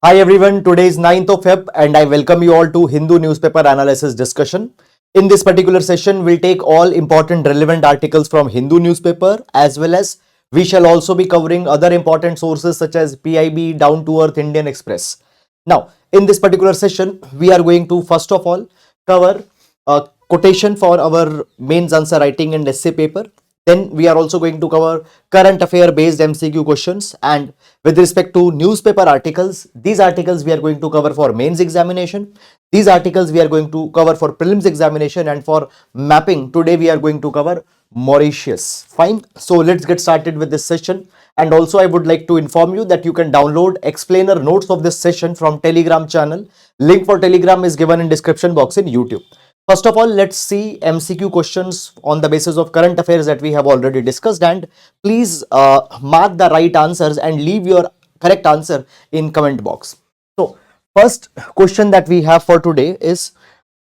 Hi everyone, today is 9th of Feb and I welcome you all to Hindu newspaper analysis discussion. In this particular session, we'll take all important relevant articles from Hindu newspaper as well as we shall also be covering other important sources such as PIB, Down to Earth, Indian Express. Now, in this particular session, we are going to first of all cover a quotation for our mains answer writing and essay paper. Then we are also going to cover current affair based MCQ questions, and with respect to newspaper articles, these articles we are going to cover for mains examination. These articles we are going to cover for prelims examination, and for mapping today we are going to cover Mauritius. Fine. So let's get started with this session. And also I would like to inform you that you can download explainer notes of this session from Telegram channel. Link for Telegram is given in description box in YouTube. First of all, let's see MCQ questions on the basis of current affairs that we have already discussed, and please mark the right answers and leave your correct answer in comment box. So first question that we have for today is,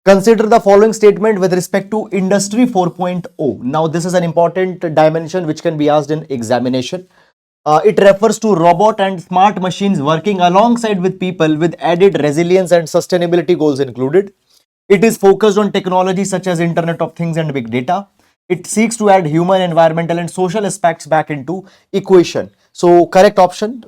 consider the following statement with respect to Industry 4.0. Now this is an important dimension which can be asked in examination. It refers to robot and smart machines working alongside with people with added resilience and sustainability goals included. It is focused on technology such as Internet of Things and big data. It seeks to add human, environmental and social aspects back into equation. So correct option,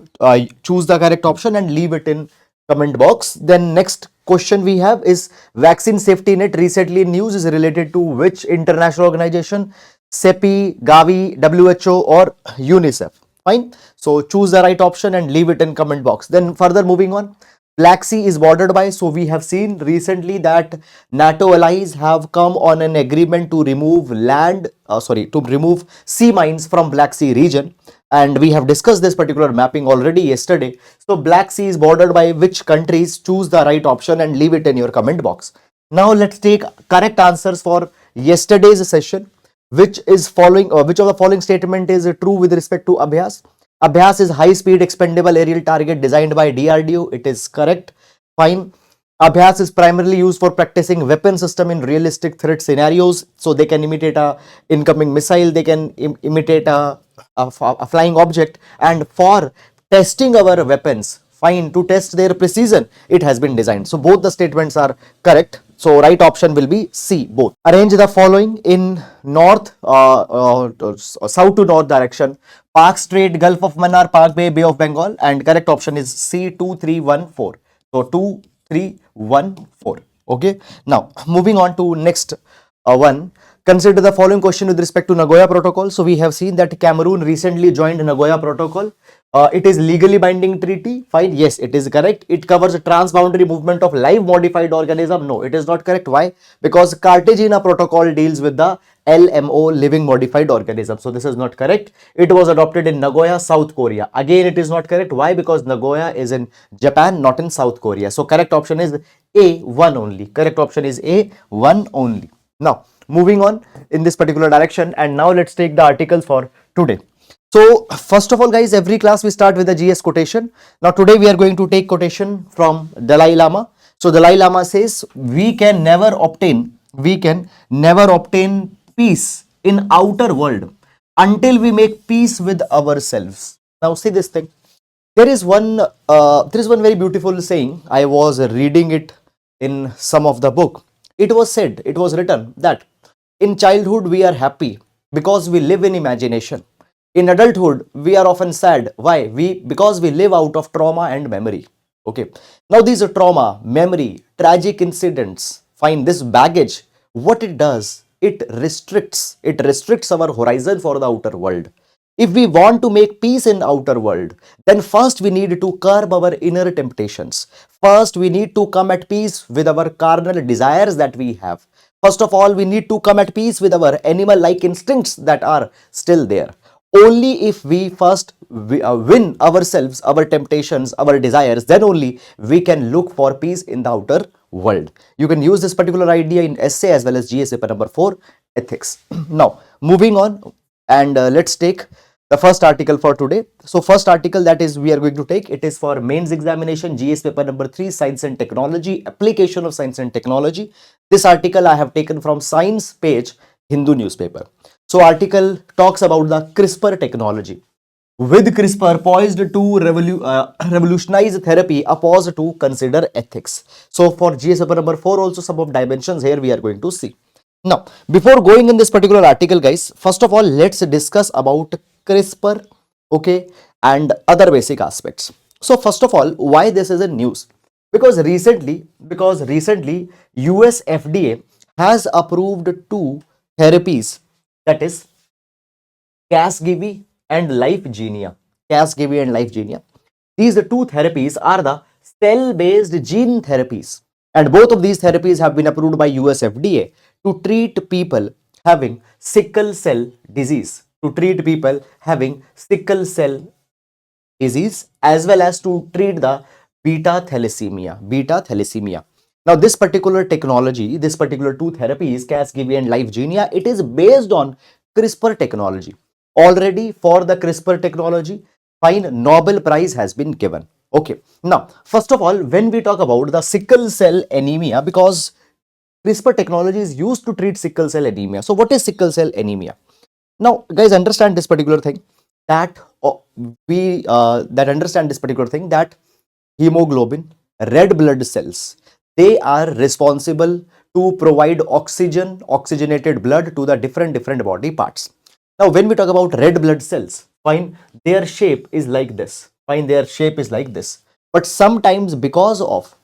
choose the correct option and leave it in comment box. Then next question we have is, vaccine safety net recently in news is related to which international organization? CEPI, Gavi, WHO or UNICEF. Fine. So choose the right option and leave it in comment box. Then further moving on, Black Sea is bordered by, so we have seen recently that NATO allies have come on an agreement to remove remove sea mines from Black Sea region, and we have discussed this particular mapping already yesterday. So Black Sea is bordered by which countries? Choose the right option and leave it in your comment box. Now let's take correct answers for yesterday's session. Which of the following statement is true with respect to Abhyas? Abhyas is high-speed expendable aerial target designed by DRDO. It is correct. Fine. Abhyas is primarily used for practicing weapon system in realistic threat scenarios. So they can imitate a incoming missile, they can imitate a flying object, and for testing our weapons, fine, to test their precision, it has been designed. So both the statements are correct. So right option will be C, both. Arrange the following in north, south to north direction: Park Strait, Gulf of Mannar, Park Bay, Bay of Bengal, and correct option is C, 2314. So 2314. Okay. Now moving on to next one. Consider the following question with respect to Nagoya Protocol. So we have seen that Cameroon recently joined Nagoya Protocol. It is legally binding treaty. Fine. Yes, it is correct. It covers a transboundary movement of live modified organism. No, it is not correct. Why? Because Cartagena Protocol deals with the LMO, living modified organism. So this is not correct. It was adopted in Nagoya, South Korea. Again, it is not correct. Why? Because Nagoya is in Japan, not in South Korea. So correct option is A1 only. Correct option is A1 only. Now moving on in this particular direction, and now let's take the articles for today. So first of all guys, every class we start with a GS quotation. Now today we are going to take quotation from Dalai Lama. So Dalai Lama says, we can never obtain peace in outer world until we make peace with ourselves. Now see this thing. There is one very beautiful saying. I was reading it in some of the book. It was written that in childhood we are happy because we live in imagination. In adulthood we are often sad. Why? Because we live out of trauma and memory. Okay. Now these are trauma, memory, tragic incidents. Fine, this baggage, what it does, it restricts our horizon for the outer world. If we want to make peace in outer world, then first we need to curb our inner temptations. First we need to come at peace with our carnal desires that we have. First of all, we need to come at peace with our animal-like instincts that are still there. Only if we first win ourselves, our temptations, our desires, then only we can look for peace in the outer world. You can use this particular idea in essay as well as GS paper number 4, ethics. Now, moving on, and let's take the first article for today. So first article that is we are going to take, it is for mains examination, GS paper number 3, science and technology, application of science and technology. This article I have taken from science page, Hindu newspaper. So article talks about the CRISPR technology. with CRISPR poised to revolutionize therapy, a pause to consider ethics. So for GS paper number 4 also some of dimensions here we are going to see. Now, before going in this particular article, guys, first of all, let's discuss about CRISPR, okay, and other basic aspects. So first of all, why this is a news? Because recently US FDA has approved two therapies, that is Casgevy and Lifegenia. Casgevy and Lifegenia. These two therapies are the cell-based gene therapies, and both of these therapies have been approved by US FDA to treat people having sickle cell disease. To treat people having sickle cell disease, as well as to treat the beta thalassemia. Beta thalassemia. Now, this particular technology, this particular two therapies, Casgevy and Lifegenia, it is based on CRISPR technology. Already for the CRISPR technology, fine, Nobel Prize has been given. Okay. Now, first of all, when we talk about the sickle cell anemia, because CRISPR technology is used to treat sickle cell anemia. So, what is sickle cell anemia? Now, guys, understand this particular thing that understand this particular thing that hemoglobin, red blood cells, they are responsible to provide oxygenated blood to the different body parts. Now, when we talk about red blood cells, fine, their shape is like this. Fine, their shape is like this. But sometimes because of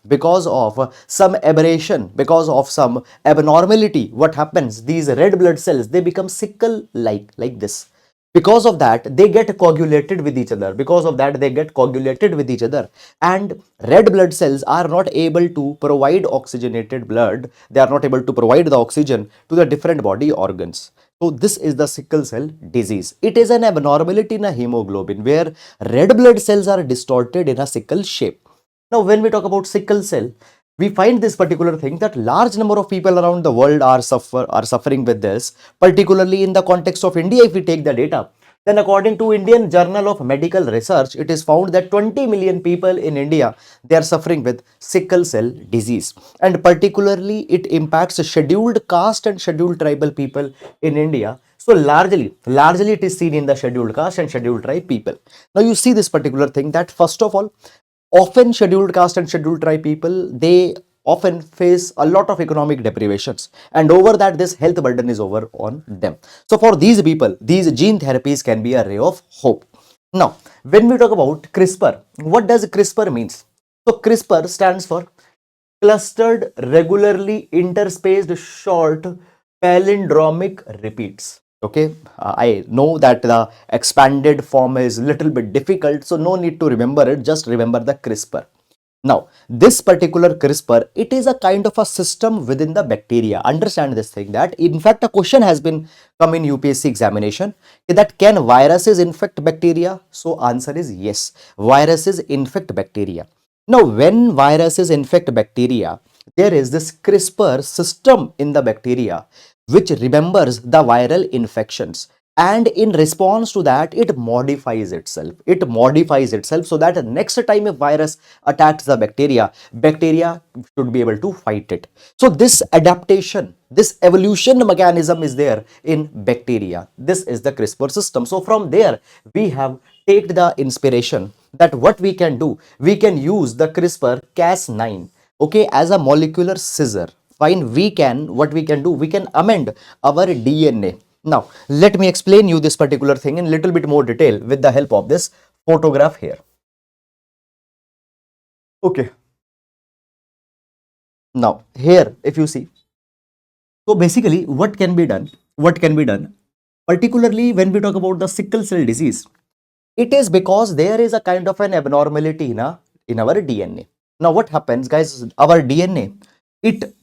some aberration, because of some abnormality, what happens? These red blood cells, they become sickle like this. Because of that, they get coagulated with each other. Because of that, they get coagulated with each other. And red blood cells are not able to provide oxygenated blood. They are not able to provide the oxygen to the different body organs. So this is the sickle cell disease. It is an abnormality in a hemoglobin where red blood cells are distorted in a sickle shape. Now, when we talk about sickle cell, we find this particular thing that large number of people around the world are suffering with this, particularly in the context of India. If we take the data, then according to Indian Journal of Medical Research, it is found that 20 million people in India, they are suffering with sickle cell disease, and particularly it impacts scheduled caste and scheduled tribal people in India. So largely it is seen in the scheduled caste and scheduled tribe people. Now you see this particular thing that first of all, often scheduled caste and scheduled tribe people, they often face a lot of economic deprivations, and over that this health burden is over on them. So for these people, these gene therapies can be a ray of hope. Now, when we talk about CRISPR, what does CRISPR means? So CRISPR stands for clustered regularly interspaced short palindromic repeats. Okay, I know that the expanded form is little bit difficult, so no need to remember it, just remember the CRISPR. Now, this particular CRISPR, it is a kind of a system within the bacteria. Understand this thing that in fact a question has been come in UPSC examination that can viruses infect bacteria? So answer is yes, viruses infect bacteria. Now, when viruses infect bacteria, there is this CRISPR system in the bacteria which remembers the viral infections, and in response to that it modifies itself so that next time a virus attacks the bacteria should be able to fight it. So this adaptation, this evolution mechanism is there in bacteria. This is the CRISPR system. So from there we have take the inspiration that what we can do, we can use the CRISPR Cas9, okay, as a molecular scissor. Fine, what we can do, we can amend our DNA. Now, let me explain you this particular thing in little bit more detail with the help of this photograph here. Okay. Now, here, if you see, so basically what can be done, particularly when we talk about the sickle cell disease, it is because there is a kind of an abnormality in our DNA. Now, what happens, guys, our DNA, it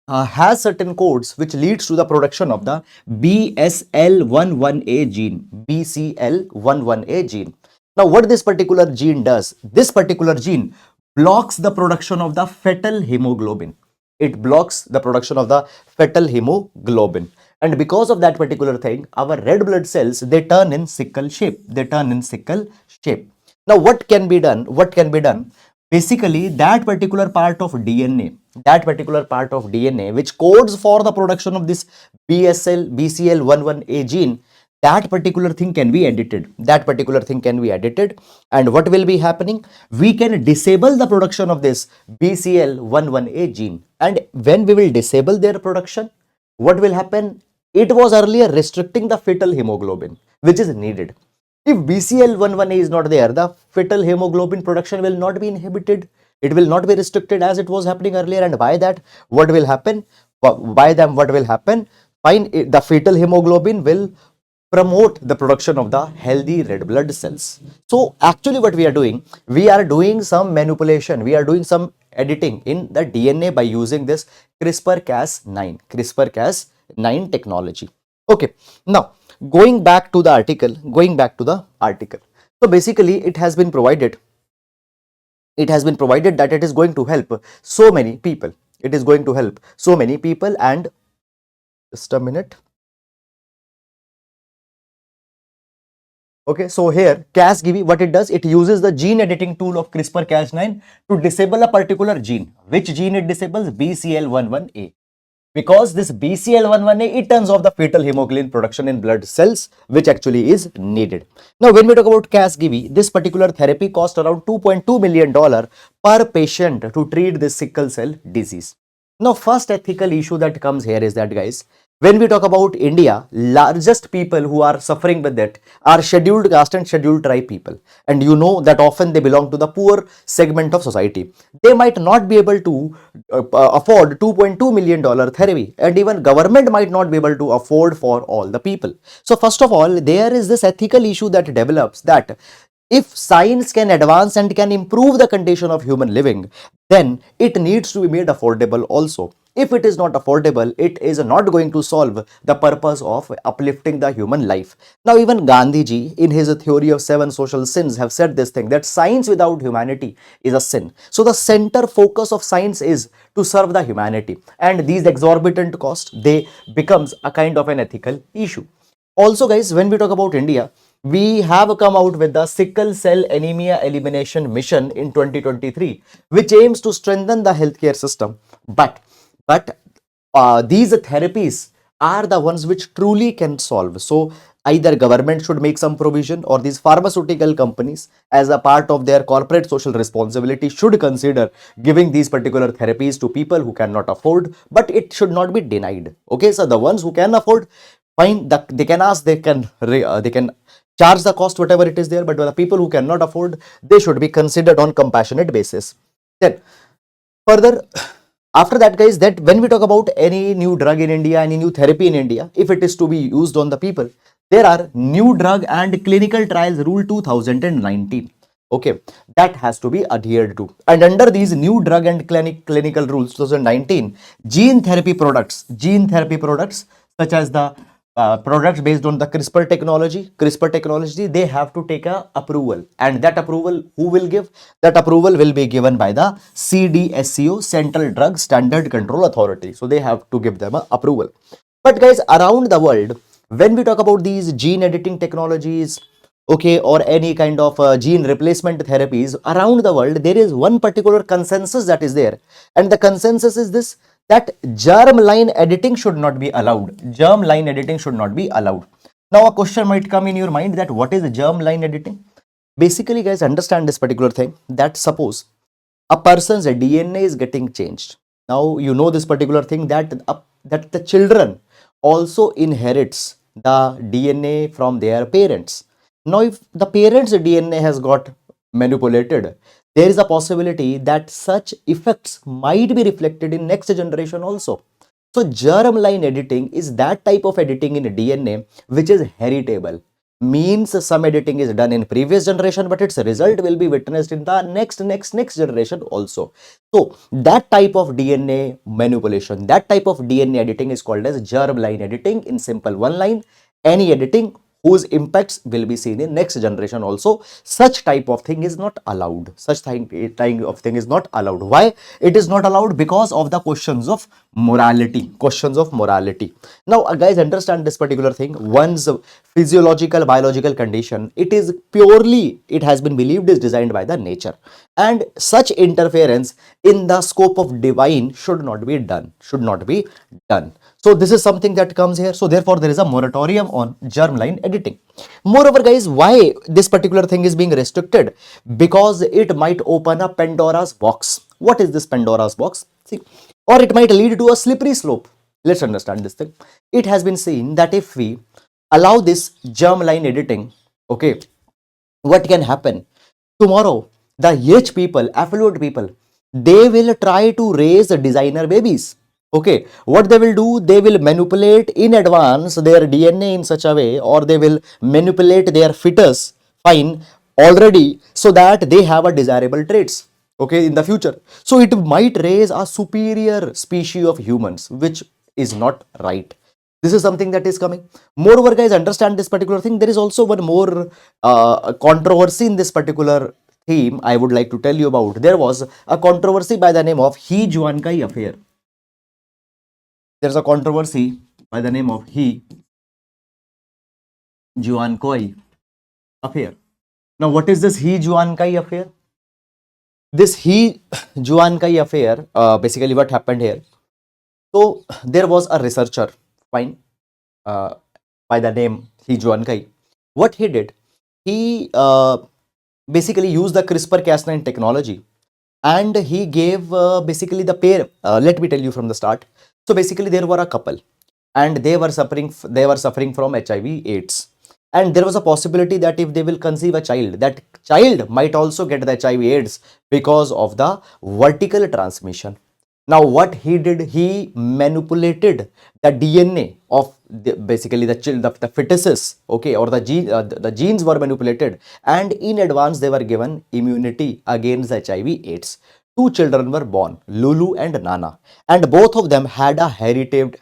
has certain codes which leads to the production of the BSL11A gene, BCL11A gene. Now, what this particular gene does, this particular gene blocks the production of the fetal hemoglobin. It blocks the production of the fetal hemoglobin. And because of that particular thing, our red blood cells, they turn in sickle shape. Now, what can be done? Basically, that particular part of DNA, which codes for the production of this BCL11A gene, that particular thing can be edited. That particular thing can be edited. And what will be happening? We can disable the production of this BCL11A gene. And when we will disable their production, what will happen? It was earlier restricting the fetal hemoglobin, which is needed. If BCL11A is not there, the fetal hemoglobin production will not be inhibited. It will not be restricted as it was happening earlier. And by that, what will happen? By them, what will happen? Fine, the fetal hemoglobin will promote the production of the healthy red blood cells. So actually what we are doing some manipulation, we are doing some editing in the DNA by using this CRISPR-Cas9 technology. Okay, now going back to the article. So basically it has been provided that it is going to help so many people. It is going to help so many people. And just a minute. Okay, so here Cas9, what it does, it uses the gene editing tool of CRISPR-Cas9 to disable a particular gene. Which gene it disables? BCL11A. Because this BCL11A, it turns off the fetal hemoglobin production in blood cells, which actually is needed. Now, when we talk about Cas9, this particular therapy cost around $2.2 million per patient to treat this sickle cell disease. Now, first ethical issue that comes here is that, guys, when we talk about India, largest people who are suffering with it are scheduled caste and scheduled tribe people. And you know that often they belong to the poor segment of society. They might not be able to afford $2.2 million therapy, and even government might not be able to afford for all the people. So first of all, there is this ethical issue that develops that if science can advance and can improve the condition of human living, then it needs to be made affordable also. If it is not affordable, it is not going to solve the purpose of uplifting the human life. Now, even Gandhiji, in his theory of 7 social sins, have said this thing, that science without humanity is a sin. So, the center focus of science is to serve the humanity, and these exorbitant costs, they becomes a kind of an ethical issue. Also, guys, when we talk about India, we have come out with the sickle cell anemia elimination mission in 2023, which aims to strengthen the healthcare system. But these therapies are the ones which truly can solve. So either government should make some provision, or these pharmaceutical companies, as a part of their corporate social responsibility, should consider giving these particular therapies to people who cannot afford, but it should not be denied. Okay, so the ones who can afford, fine, they can ask, they can charge the cost whatever it is there, but the people who cannot afford, they should be considered on compassionate basis. Then further, after that, guys, that when we talk about any new drug in India, any new therapy in India, if it is to be used on the people, there are new drug and clinical trials rule 2019. Okay, that has to be adhered to. And under these new drug and clinical rules 2019, gene therapy products such as the products based on the CRISPR technology, they have to take a approval. And that approval, who will give? That approval will be given by the CDSCO, Central Drug Standard Control Authority. So they have to give them a approval. But guys, around the world, when we talk about these gene editing technologies, okay, or any kind of gene replacement therapies around the world, there is one particular consensus that is there. And the consensus is this, that germline editing should not be allowed. Germline editing should not be allowed. Now, a question might come in your mind that what is germline editing? Basically, guys, understand this particular thing, that suppose a person's DNA is getting changed. Now, you know this particular thing, that the children also inherits the DNA from their parents. Now, if the parents' DNA has got manipulated, there is a possibility that such effects might be reflected in next generation also. So, germline editing is that type of editing in DNA which is heritable. Means some editing is done in previous generation, but its result will be witnessed in the next generation also. So that type of DNA manipulation, that type of DNA editing is called as germline editing. In simple one line, any editing whose impacts will be seen in next generation also. Such type of thing is not allowed. Such type of thing is not allowed. Why it is not allowed? Because of the questions of morality. Questions of morality. Now, guys, understand this particular thing. One's physiological, biological condition, it is purely, it has been believed, is designed by the nature, and such interference in the scope of divine should not be done. Should not be done. So this is something that comes here. So therefore, there is a moratorium on germline editing. Moreover, guys, why this particular thing is being restricted? Because it might open a Pandora's box. What is this Pandora's box? See, or it might lead to a slippery slope. Let's understand this thing. It has been seen that if we allow this germline editing, okay, what can happen? Tomorrow, the rich people, affluent people, they will try to raise designer babies. Okay, what they will do, they will manipulate in advance their DNA in such a way, or they will manipulate their fetus, fine, already, so that they have a desirable traits, okay, in the future. So it might raise a superior species of humans, which is not right. This is something that is coming. Moreover, guys, understand this particular thing. There is also one more controversy in this particular theme I would like to tell you about. There was a controversy by the name of He Juankai affair. There's a controversy by the name of He Juankai affair. Now, what is this He Juankai affair? This He Juankai affair, basically what happened here. So, there was a researcher, fine, by the name He Juankai. What he did, he basically used the CRISPR-Cas9 technology, and he gave basically the pair. Let me tell you from the start. So basically, there were a couple, and they were suffering from HIV/AIDS, and there was a possibility that if they will conceive a child, that child might also get the HIV/AIDS because of the vertical transmission. Now, what he did, he manipulated the DNA of basically the fetuses, okay, or the genes were manipulated, and in advance they were given immunity against HIV/AIDS. Two children were born, Lulu and Nana, and both of them had a herited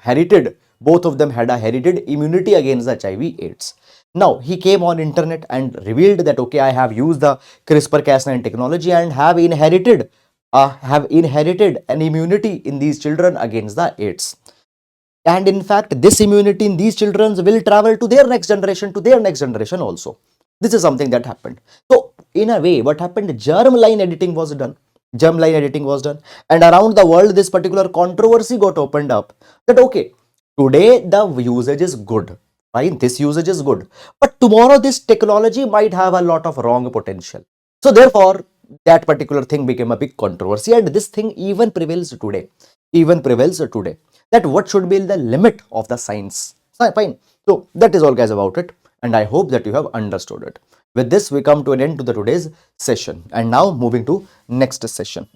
immunity against the HIV/AIDS. Now, he came on internet and revealed that, okay, I have used the CRISPR-Cas9 technology and have inherited an immunity in these children against the AIDS. And in fact, this immunity in these children will travel to their next generation also. This is something that happened. So in a way, what happened? Germline editing was done. And around the world, this particular controversy got opened up that, okay, today the usage is good. Fine, this usage is good. But tomorrow this technology might have a lot of wrong potential. So therefore, that particular thing became a big controversy, and this thing even prevails today. That what should be the limit of the science. Fine. So that is all, guys, about it, and I hope that you have understood it. With this, we come to an end to the today's session, and now moving to next session.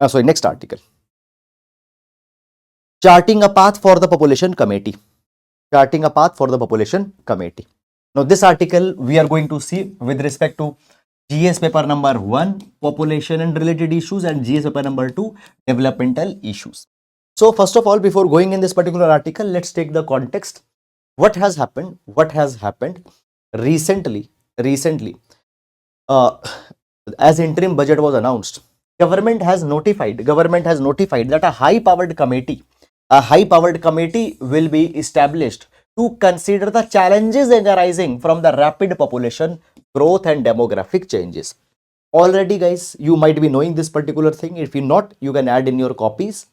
Next article. Charting a path for the population committee. Now, this article we are going to see with respect to GS paper number 1, population and related issues, and GS paper number 2, developmental issues. So first of all, before going in this particular article, let's take the context. What has happened recently, as interim budget was announced, government has notified that a high-powered committee will be established to consider the challenges arising from the rapid population growth and demographic changes. Already, guys, you might be knowing this particular thing. If you not, you can add in your copies.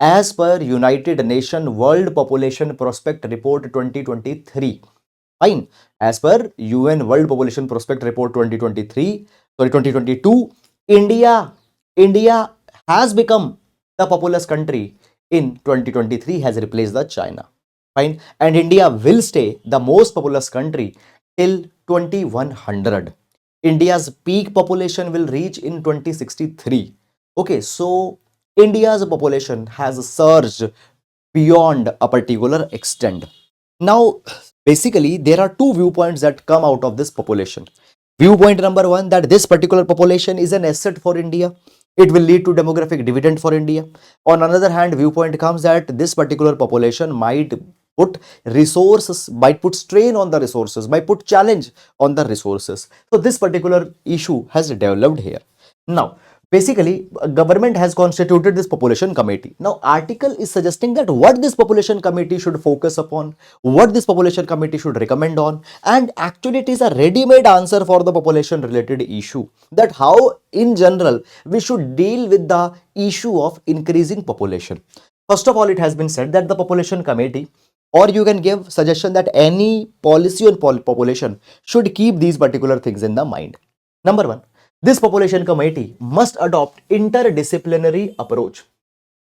As per United Nations World Population Prospect Report 2023, fine, as per UN World Population Prospect Report 2022, India has become the populous country in 2023, has replaced the China. Fine, and India will stay the most populous country till 2100. India's peak population will reach in 2063. Okay, so India's population has surged beyond a particular extent. Now, basically, there are two viewpoints that come out of this population. Viewpoint number one, that this particular population is an asset for India. It will lead to demographic dividend for India. On another hand, viewpoint comes that this particular population might put resources, might put strain on the resources, might put challenge on the resources. So this particular issue has developed here. Now, basically, government has constituted this population committee. Now, article is suggesting that what this population committee should focus upon, what this population committee should recommend on, and actually it is a ready-made answer for the population related issue, that how in general we should deal with the issue of increasing population. First of all, it has been said that the population committee, or you can give suggestion that any policy on population should keep these particular things in the mind. Number one, this population committee must adopt interdisciplinary approach.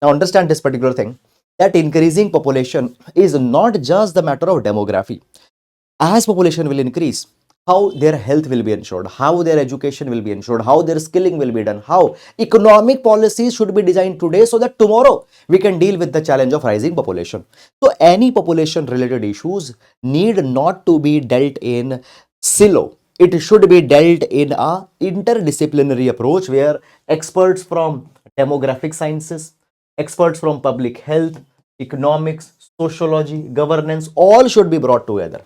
Now understand this particular thing, that increasing population is not just the matter of demography. As population will increase, how their health will be ensured, how their education will be ensured, how their skilling will be done, how economic policies should be designed today so that tomorrow we can deal with the challenge of rising population. So any population related issues need not to be dealt in silo. It should be dealt in a interdisciplinary approach where experts from demographic sciences, experts from public health, economics, sociology, governance, all should be brought together.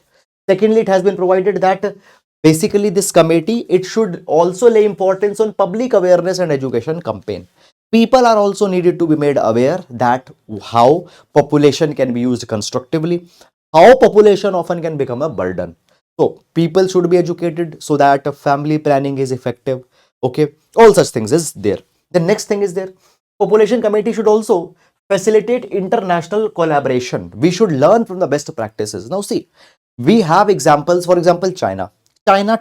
Secondly, it has been provided that basically this committee, it should also lay importance on public awareness and education campaign. People are also needed to be made aware that how population can be used constructively, how population often can become a burden. So people should be educated so that family planning is effective. Okay, all such things is there. The next thing is there. Population committee should also facilitate international collaboration. We should learn from the best practices. Now see, we have examples. For example, China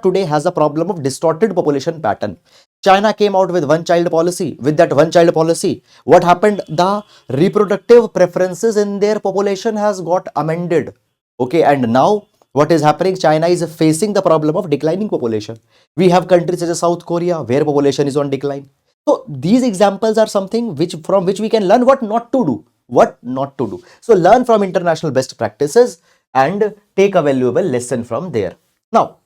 today has a problem of distorted population pattern. China came out with one child policy. With that one child policy, what happened? The reproductive preferences in their population has got amended. Okay, and now what is happening? China is facing the problem of declining population. We have countries such as South Korea where population is on decline. So these examples are something from which we can learn what not to do. What not to do. So learn from international best practices and take a valuable lesson from there. Now,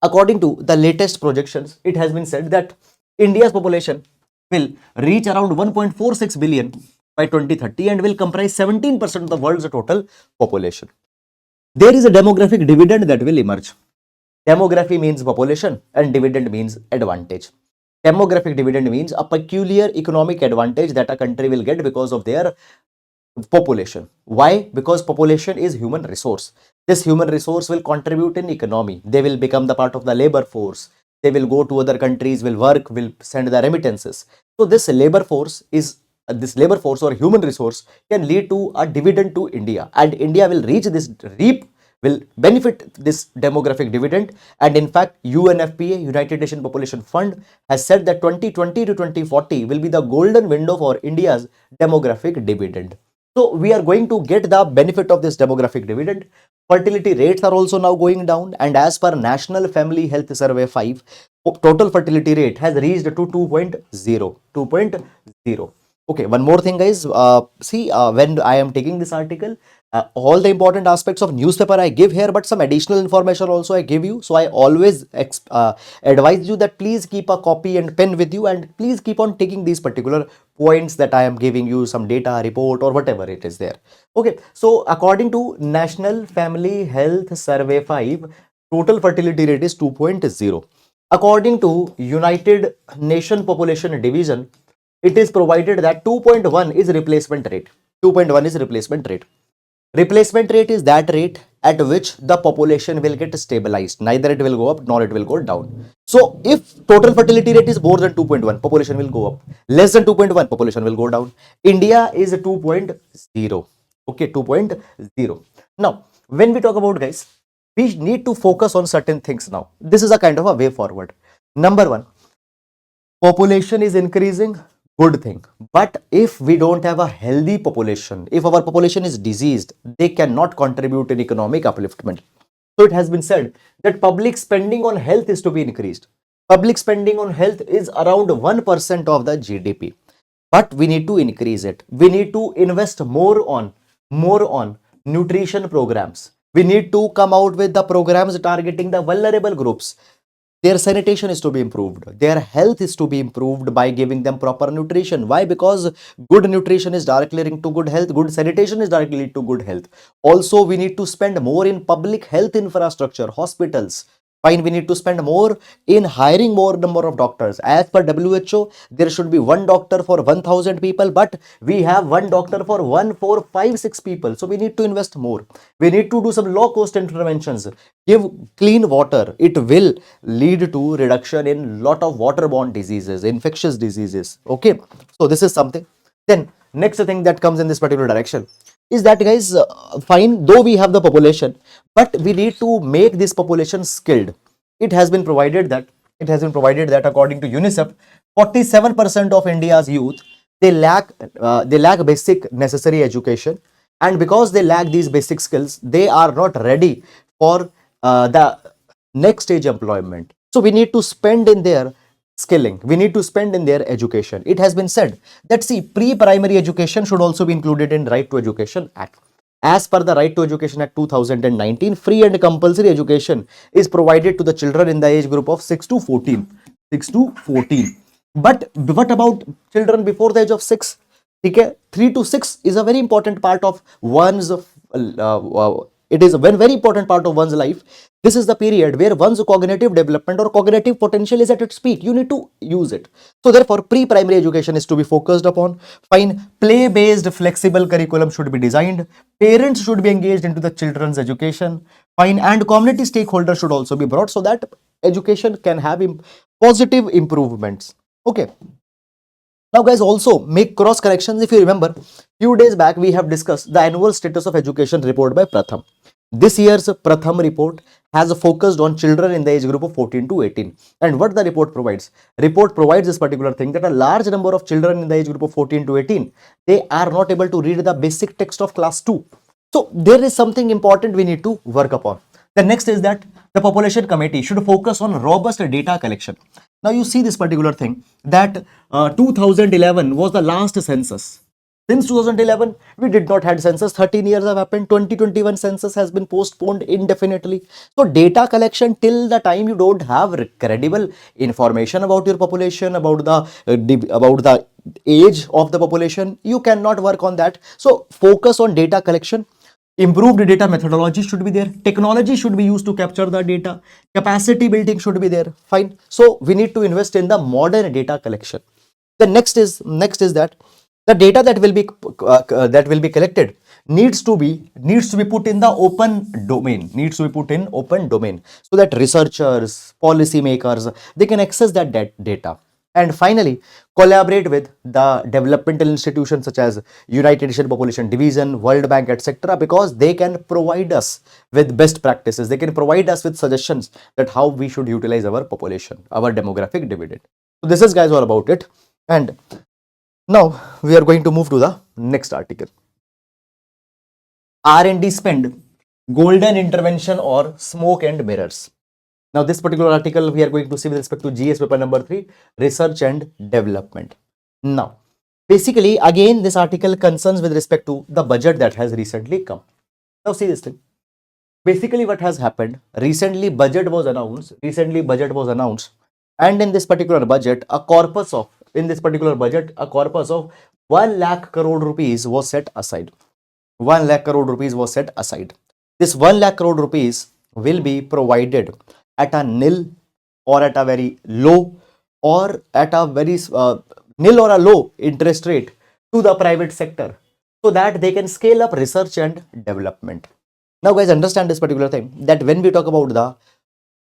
according to the latest projections, it has been said that India's population will reach around 1.46 billion by 2030 and will comprise 17% of the world's total population. There is a demographic dividend that will emerge. Demography means population and dividend means advantage. Demographic dividend means a peculiar economic advantage that a country will get because of their population. Why? Because population is human resource. This human resource will contribute in economy. They will become the part of the labor force. They will go to other countries, will work, will send the remittances. So this labor force or human resource can lead to a dividend to India, and India will will benefit this demographic dividend. And in fact, UNFPA, United Nations Population Fund, has said that 2020 to 2040 will be the golden window for India's demographic dividend. So we are going to get the benefit of this demographic dividend. Fertility rates are also now going down, and as per National Family Health Survey 5, total fertility rate has reached to 2.0. Okay, one more thing, guys. When I am taking this article, all the important aspects of newspaper I give here, but some additional information also I give you. So I always advise you that please keep a copy and pen with you, and please keep on taking these particular points that I am giving you, some data, report, or whatever it is there. Okay, so according to National Family Health Survey 5, total fertility rate is 2.0. According to United Nations Population Division, it is provided that 2.1 is replacement rate. 2.1 is replacement rate. Replacement rate is that rate at which the population will get stabilized. Neither it will go up nor it will go down. So if total fertility rate is more than 2.1, population will go up. Less than 2.1, population will go down. India is 2.0. Okay, 2.0. Now, when we talk about, guys, we need to focus on certain things now. This is a kind of a way forward. Number one, population is increasing. Good thing. But if we don't have a healthy population, if our population is diseased, they cannot contribute in economic upliftment. So it has been said that public spending on health is to be increased. Public spending on health is around 1% of the GDP. But we need to increase it. We need to invest more on nutrition programs. We need to come out with the programs targeting the vulnerable groups. Their sanitation is to be improved. Their health is to be improved by giving them proper nutrition. Why? Because good nutrition is directly linked to good health. Good sanitation is directly linked to good health. Also, we need to spend more in public health infrastructure, hospitals. Fine, we need to spend more in hiring more number of doctors. As per WHO, there should be one doctor for 1,000 people, but we have one doctor for 1,456 people. So we need to invest more. We need to do some low cost interventions. Give clean water. It will lead to reduction in lot of waterborne diseases, infectious diseases. Okay, so this is something. Then next thing that comes in this particular direction is that, guys, fine, though we have the population, but we need to make this population skilled. It has been provided that according to UNICEF, 47% of India's youth, they lack basic necessary education, and because they lack these basic skills, they are not ready for the next stage employment. So we need to spend in their skilling, we need to spend in their education. It has been said that, see, pre-primary education should also be included in Right to Education Act. As per the Right to Education Act 2019, free and compulsory education is provided to the children in the age group of 6 to 14. 6 to 14. But what about children before the age of 6? Okay, 3 to 6 is a very important part of one's it is a very important part of one's life. This is the period where one's cognitive development or cognitive potential is at its peak. You need to use it. So therefore, pre-primary education is to be focused upon. Fine, play-based flexible curriculum should be designed. Parents should be engaged into the children's education. Fine, and community stakeholders should also be brought so that education can have positive improvements. Okay. Now, guys, also make cross corrections. If you remember, few days back we have discussed the annual status of education report by Pratham. This year's Pratham report has focused on children in the age group of 14 to 18. And what the report provides? Report provides this particular thing, that a large number of children in the age group of 14 to 18, they are not able to read the basic text of class 2. So there is something important we need to work upon. The next is that the population committee should focus on robust data collection. Now you see this particular thing, that 2011 was the last census. Since 2011, we did not had census. 13 years have happened. 2021 census has been postponed indefinitely. So data collection, till the time you don't have credible information about your population, about the age of the population, you cannot work on that. So focus on data collection. Improved data methodology should be there. Technology should be used to capture the data. Capacity building should be there. Fine. So we need to invest in the modern data collection. The next is that the data that will be collected needs to be put in the open domain. Needs to be put in open domain so that researchers, policymakers, they can access that data. And finally, collaborate with the developmental institutions such as United Nations Population Division, World Bank, etc., because they can provide us with best practices. They can provide us with suggestions that how we should utilize our population, our demographic dividend. So this is, guys, all about it. And now we are going to move to the next article. R&D spend, golden intervention or smoke and mirrors. Now, this particular article we are going to see with respect to GS paper number 3, research and development. Now, basically, again, this article concerns with respect to the budget that has recently come. Now, see this thing. Basically, what has happened? Recently, budget was announced. And in this particular budget, a corpus of 1 lakh crore rupees was set aside. 1 lakh crore rupees was set aside. This 1 lakh crore rupees will be provided at a nil or at a very low or at a very nil or a low interest rate to the private sector so that they can scale up research and development. Now, guys, understand this particular thing, that when we talk about the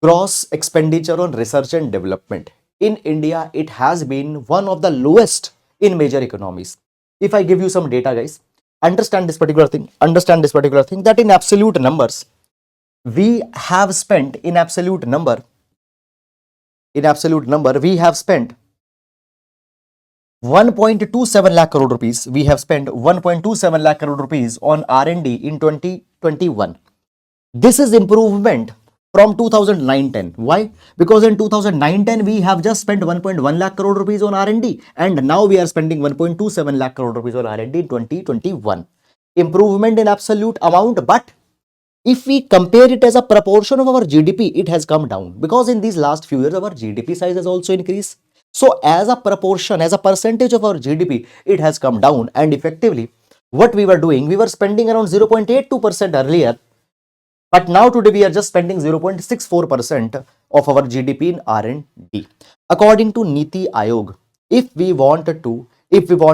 gross expenditure on research and development in India, it has been one of the lowest in major economies. If I give you some data, guys, understand this particular thing, that in absolute numbers, we have spent in absolute number, we have spent 1.27 lakh crore rupees. We have spent 1.27 lakh crore rupees on R&D in 2021. This is improvement from 2009-10. Why? Because in 2009-10 we have just spent 1.1 lakh crore rupees on R&D, and now we are spending 1.27 lakh crore rupees on R&D in 2021. Improvement in absolute amount, but If we compare it as a proportion of our GDP, it has come down because in these last few years, our GDP size has also increased. So as a proportion, as a percentage of our GDP, it has come down. And effectively, what we were doing, we were spending around 0.82% earlier, but now today we are just spending 0.64% of our GDP in R&D. According to Niti Aayog, if we want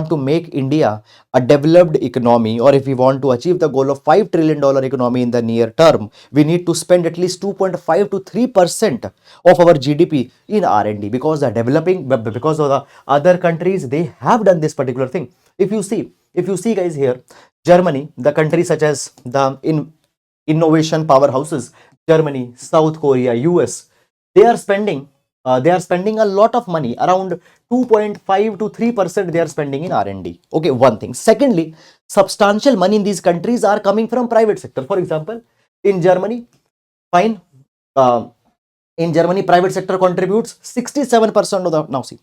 to make India a developed economy, or if we want to achieve the goal of $5 trillion economy in the near term, we need to spend at least 2.5 to 3% of our GDP in R&D, because because of the other countries, they have done this particular thing. If you see guys here, Germany, the country such as in innovation powerhouses, Germany, South Korea, US, they are spending a lot of money, around 2.5 to 3% they are spending in R&D. Okay, one thing. Secondly, substantial money in these countries are coming from private sector. For example, in Germany, fine, uh, in Germany, private sector contributes 67% of the, now see,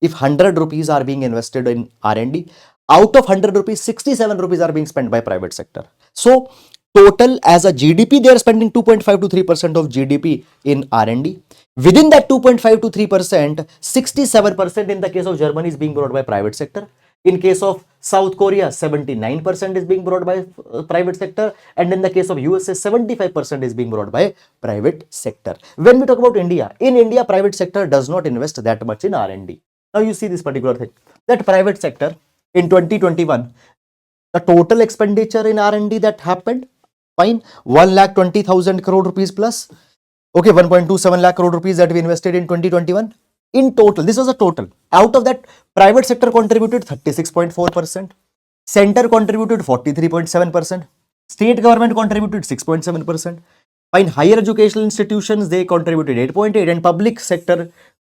if 100 rupees are being invested in R&D, out of 100 rupees, 67 rupees are being spent by private sector. So total as a GDP, they are spending 2.5 to 3% of GDP in R&D. Within that 2.5 to 3%, 67% in the case of Germany is being brought by private sector. In case of South Korea, 79% is being brought by private sector, and in the case of USA, 75% is being brought by private sector. When we talk about India, in India, private sector does not invest that much in R&D. Now you see this particular thing, that private sector in 2021, the total expenditure in R&D that happened, fine, 1,20,000 crore rupees plus. Okay, 1.27 lakh crore rupees that we invested in 2021. In total, this was a total. Out of that, private sector contributed 36.4%, center contributed 43.7%, state government contributed 6.7%. Fine, higher educational institutions, they contributed 8.8%, and public sector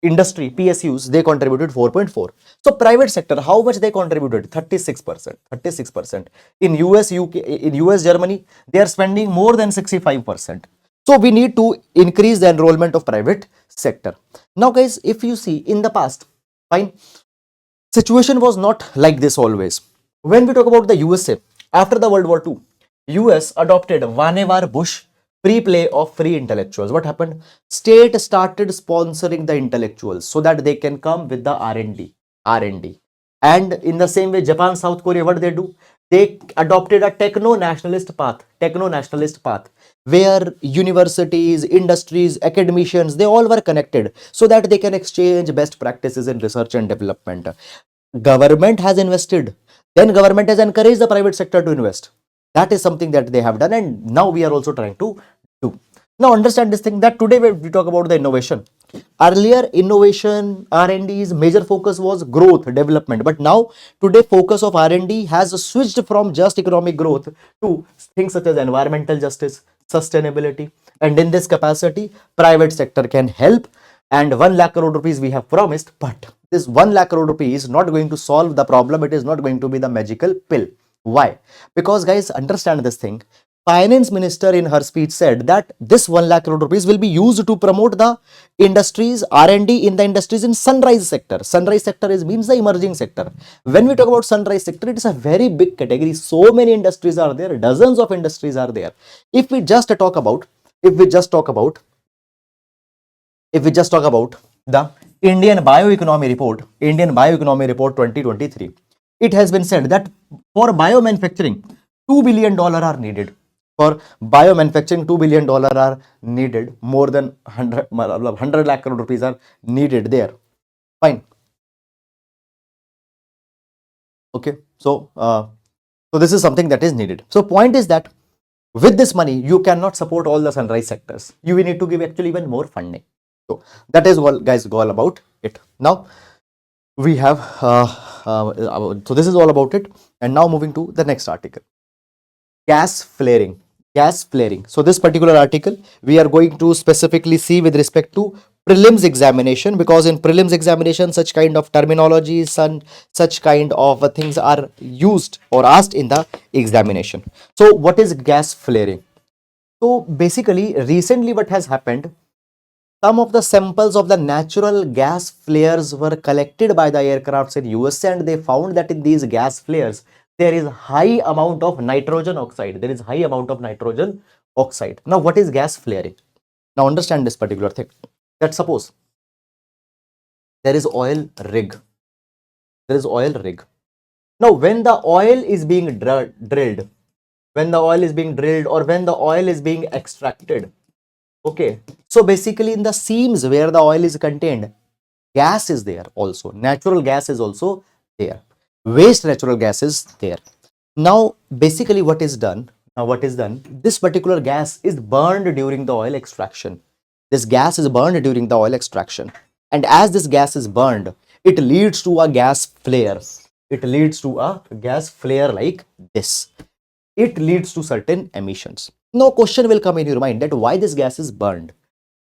industry, PSUs, they contributed 4.4%. So private sector, how much they contributed? 36%. 36%. In US, UK, in US, Germany, they are spending more than 65%. So we need to increase the enrollment of private sector. Now guys, if you see in the past, fine, situation was not like this always. When we talk about the USA, after the World War II, US adopted Vannevar Bush pre-play of free intellectuals. What happened? State started sponsoring the intellectuals so that they can come with the R&D. And in the same way, Japan, South Korea, what they do? They adopted a techno-nationalist path, where universities, industries, academicians, they all were connected so that they can exchange best practices in research and development. Government has invested, then government has encouraged the private sector to invest. That is something that they have done, and now we are also trying to do. Now understand this thing, that today when we talk about the innovation, earlier innovation R&D's major focus was growth development, but now today focus of R&D has switched from just economic growth to things such as environmental justice, sustainability, and in this capacity private sector can help. And 1 lakh crore rupees we have promised, but this 1 lakh crore rupees is not going to solve the problem. It is not going to be the magical pill. Why? Because guys, understand this thing. Finance minister in her speech said that this 1 lakh crore rupees will be used to promote the industries, R&D in the industries in sunrise sector. Sunrise sector means the emerging sector. When we talk about sunrise sector, it is a very big category. So many industries are there, dozens of industries are there. If we just talk about the Indian Bioeconomy Report 2023, it has been said that for biomanufacturing, $2 billion are needed. For biomanufacturing, $2 billion are needed. More than 100 lakh crore rupees are needed there. Fine. Okay. So this is something that is needed. So point is that with this money, you cannot support all the sunrise sectors. You will need to give actually even more funding. So that is all, guys, all about it. Now we have so this is all about it. And now moving to the next article, gas flaring. So this particular article we are going to specifically see with respect to prelims examination, because in prelims examination such kind of terminologies and such kind of things are used or asked in the examination. So what is gas flaring? So basically recently what has happened, some of the samples of the natural gas flares were collected by the aircrafts in USA, and they found that in these gas flares there is high amount of nitrogen oxide. oxide. Now, what is gas flaring? Now, understand this particular thing. That suppose there is oil rig. There is oil rig. Now, when the oil is being drilled, when the oil is being drilled or when the oil is being extracted, okay. So basically, in the seams where the oil is contained, gas is there also. Natural gas is also there. Waste natural gas is there. Now, basically, what is done? Now, what is done? This particular gas is burned during the oil extraction. This gas is burned during the oil extraction. And as this gas is burned, it leads to a gas flare. It leads to a gas flare like this. It leads to certain emissions. Now, question will come in your mind that why this gas is burned.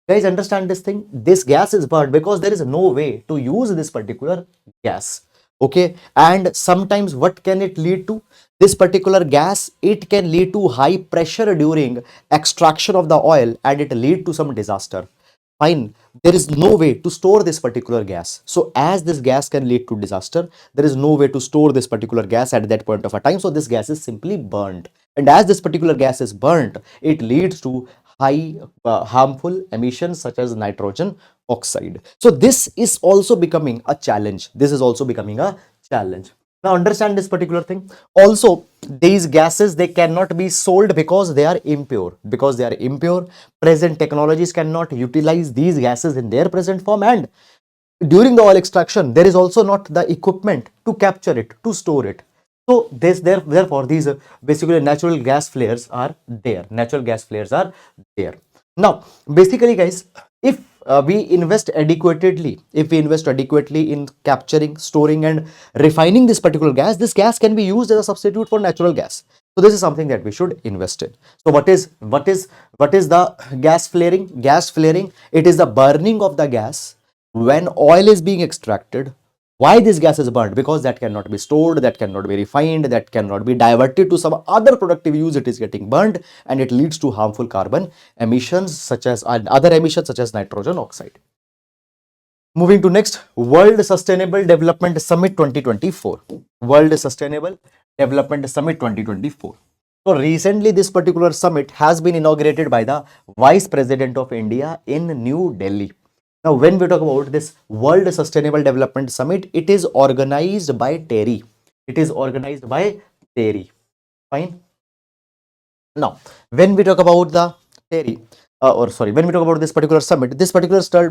Guys, understand this thing. This gas is burned because there is no way to use this particular gas. Okay, and sometimes what can it lead to? This particular gas, it can lead to high pressure during extraction of the oil and it lead to some disaster. Fine, there is no way to store this particular gas. So as this gas can lead to disaster, there is no way to store this particular gas at that point of a time. So this gas is simply burned. And as this particular gas is burnt, it leads to high harmful emissions such as nitrogen oxide. So this is also becoming a challenge. This is also becoming a challenge. Now understand this particular thing. Also, these gases, they cannot be sold because they are impure. Because they are impure, present technologies cannot utilize these gases in their present form, and during the oil extraction, there is also not the equipment to capture it, to store it. So therefore, these basically natural gas flares are there. Natural gas flares are there. Now, basically, guys, if we invest adequately, in capturing, storing, and refining this particular gas, this gas can be used as a substitute for natural gas. So this is something that we should invest in. So what is the gas flaring? Gas flaring, it is the burning of the gas when oil is being extracted. Why this gas is burned? Because that cannot be stored, that cannot be refined, that cannot be diverted to some other productive use. It is getting burned and it leads to harmful carbon emissions such as other emissions such as nitrogen oxide. Moving to next, World Sustainable Development Summit 2024. World Sustainable Development Summit 2024. So recently this particular summit has been inaugurated by the Vice President of India in New Delhi. Now, when we talk about this World Sustainable Development Summit, it is organized by TERI. It is organized by TERI. Fine. Now, when we talk about the TERI, when we talk about this particular summit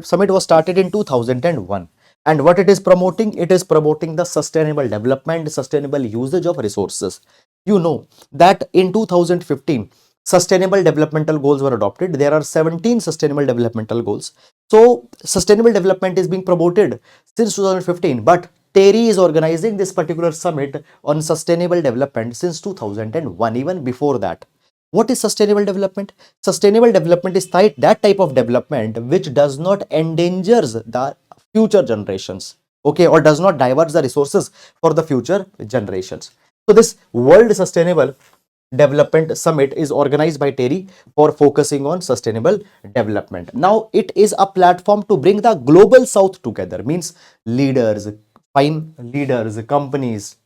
summit was started in 2001. And what it is promoting? It is promoting the sustainable development, sustainable usage of resources. You know that in 2015, sustainable developmental goals were adopted. There are 17 sustainable developmental goals. So sustainable development is being promoted since 2015, but TERI is organizing this particular summit on sustainable development since 2001, even before that. What is sustainable development? Sustainable development is that type of development which does not endangers the future generations, okay, or does not divert the resources for the future generations. So this World Sustainable Development Summit is organized by TERI for focusing on sustainable development. Now, it is a platform to bring the global south together, means leaders, companies,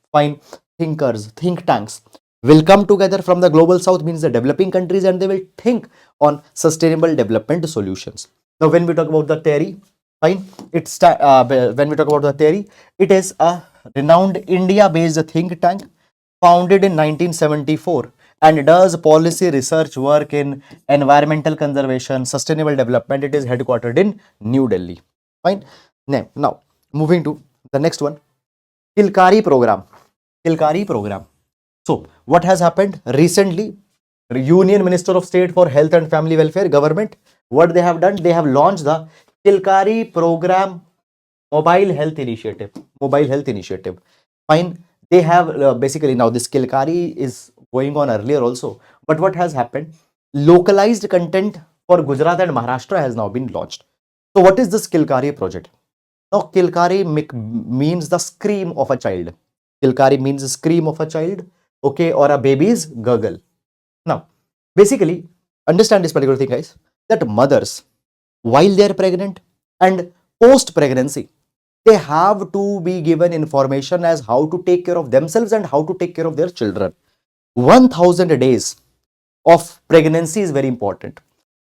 thinkers, think tanks will come together from the global south, means the developing countries, and they will think on sustainable development solutions. Now, when we talk about the TERI, when we talk about the TERI, it is a renowned India-based think tank founded in 1974 and does policy research work in environmental conservation, sustainable development. It is headquartered in New Delhi. Fine. Now moving to the next one, Kilkari program. Kilkari program. So what has happened recently? Union Minister of State for Health and Family Welfare government, what they have done? They have launched the Kilkari program mobile health initiative. Fine. They have basically, now this Kilkari is going on earlier also, but what has happened? Localized content for Gujarat and Maharashtra has now been launched. So what is this Kilkari project? Now Kilkari means the scream of a child. Kilkari means the scream of a child, okay, or a baby's gurgle. Now, basically, understand this particular thing, guys, that mothers, while they are pregnant and post pregnancy, they have to be given information as how to take care of themselves and how to take care of their children. 1000 days of pregnancy is very important.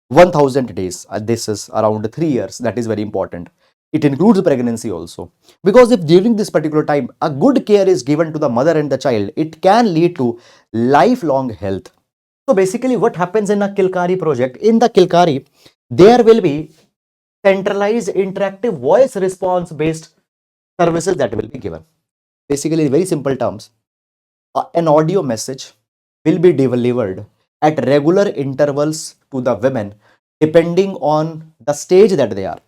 1000 days, this is around 3 years, that is very important. It includes pregnancy also, because if during this particular time a good care is given to the mother and the child, it can lead to lifelong health. So basically what happens in a Kilkari project, in the Kilkari there will be centralized interactive voice response based services that will be given. Basically in very simple terms, an audio message will be delivered at regular intervals to the women depending on the stage that they are.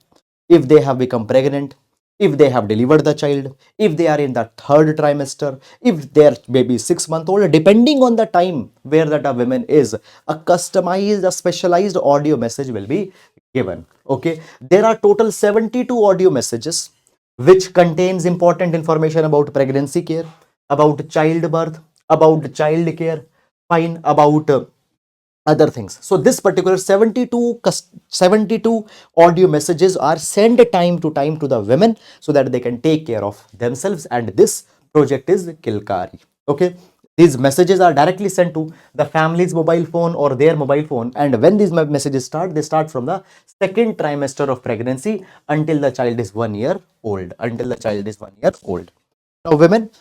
If they have become pregnant, if they have delivered the child, if they are in the third trimester, if their baby is 6 months old, depending on the time where that a woman is, a customized, a specialized audio message will be given. Okay, there are total 72 audio messages which contains important information about pregnancy care, about childbirth, about child care, fine, about other things. So this particular 72 audio messages are sent time to the women so that they can take care of themselves, and this project is Kilkari. Okay, these messages are directly sent to the family's mobile phone or their mobile phone, and when these messages start, they start from the second trimester of pregnancy until the child is 1 year old. Until the child is 1 year old. Now women,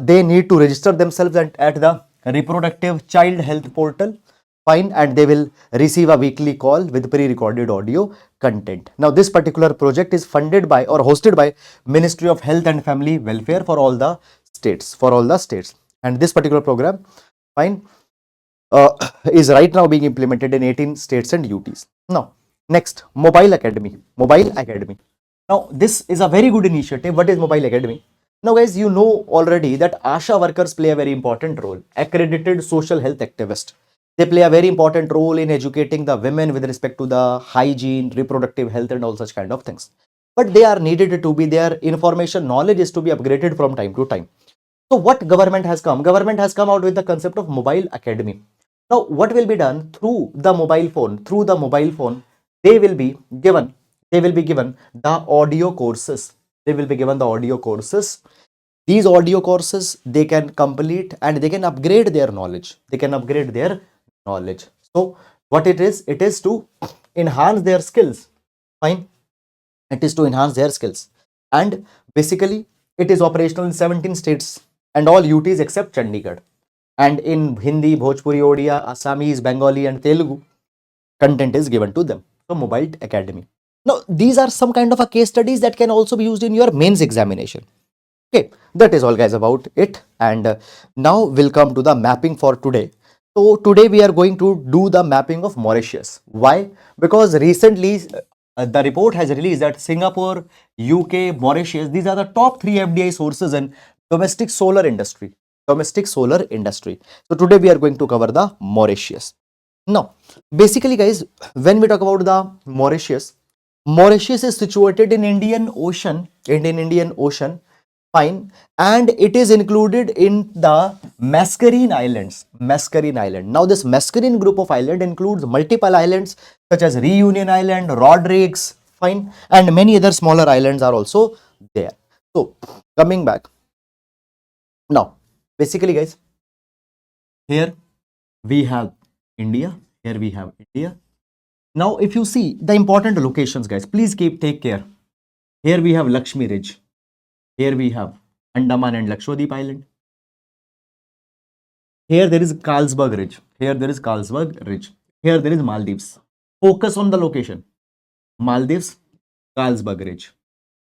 they need to register themselves at the reproductive child health portal, fine, and they will receive a weekly call with pre-recorded audio content. Now this particular project is funded by or hosted by Ministry of Health and Family Welfare for all the states, and this particular program, fine, uh, is right now being implemented in 18 states and UTs. Now next, mobile academy. Now this is a very good initiative. What is mobile academy? Now guys, you know already that ASHA workers play a very important role, accredited social health activists. They play a very important role in educating the women with respect to the hygiene, reproductive health and all such kind of things. But they are needed to be, their information knowledge is to be upgraded from time to time. So what government has come? Government has come out with the concept of mobile academy. Now what will be done through the mobile phone? Through the mobile phone, they will be given, the audio courses. They will be given the audio courses. These audio courses they can complete and they can upgrade their knowledge. So what it is to enhance their skills. Fine, it is to enhance their skills, and basically it is operational in 17 states and all UTs except Chandigarh. And in Hindi, Bhojpuri, Odia, Assamese, Bengali and Telugu, content is given to them. So mobile academy. Now these are some kind of a case studies that can also be used in your mains examination. Okay, that is all guys about it, and now we'll come to the mapping for today. So today we are going to do the mapping of Mauritius. Why? Because recently the report has released that Singapore, UK, Mauritius, these are the top 3 FDI sources in domestic solar industry. So today we are going to cover the Mauritius. Now, basically guys, when we talk about the Mauritius is situated in Indian Ocean, fine, and it is included in the Mascarene Islands. Now this Mascarene group of island includes multiple islands such as Reunion Island, Rodrigues, fine, and many other smaller islands are also there. So coming back now, basically guys, here we have India. Now if you see the important locations guys, please take care. Here we have Lakshmi Ridge. Here we have Andaman and Lakshadweep Island. Here there is Carlsberg Ridge. Here there is Maldives. Focus on the location. Maldives, Carlsberg Ridge.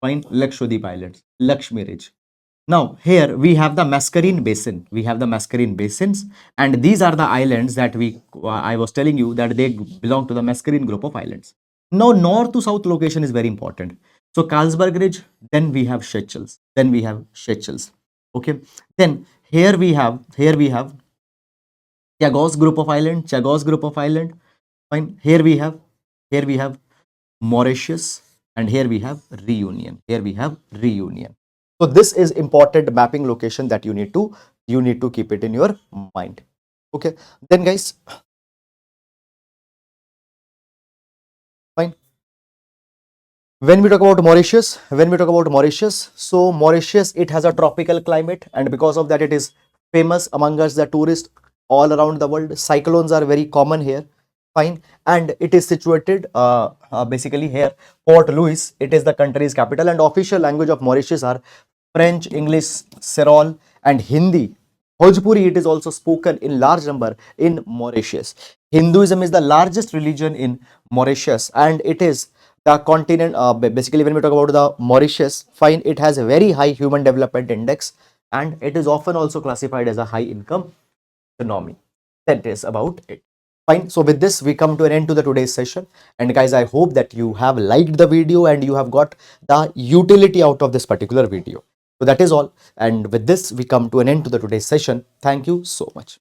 Fine, Lakshadweep Islands, Lakshmi Ridge. Now here we have the Mascarene Basin. And these are the islands that I was telling you that they belong to the Mascarene group of islands. Now north to south location is very important. So Carlsberg Ridge, then we have Seychelles. Okay. Then here we have Chagos group of island. Fine. Here we have Mauritius, and here we have Reunion. So this is important mapping location that you need to keep it in your mind. Okay. Then guys, fine. When we talk about Mauritius, so Mauritius, it has a tropical climate, and because of that it is famous among us the tourist all around the world. Cyclones are very common here. Fine. And it is situated basically here, Port Louis. It is the country's capital, and official language of Mauritius are French, English, Serol, and Hindi. Bhojpuri, it is also spoken in large number in Mauritius. Hinduism is the largest religion in Mauritius, and it is the continent. Basically, when we talk about the Mauritius, fine, it has a very high human development index, and it is often also classified as a high income economy. That is about it. Fine. So with this, we come to an end to the today's session. And guys, I hope that you have liked the video and you have got the utility out of this particular video. So that is all. And with this, we come to an end to the today's session. Thank you so much.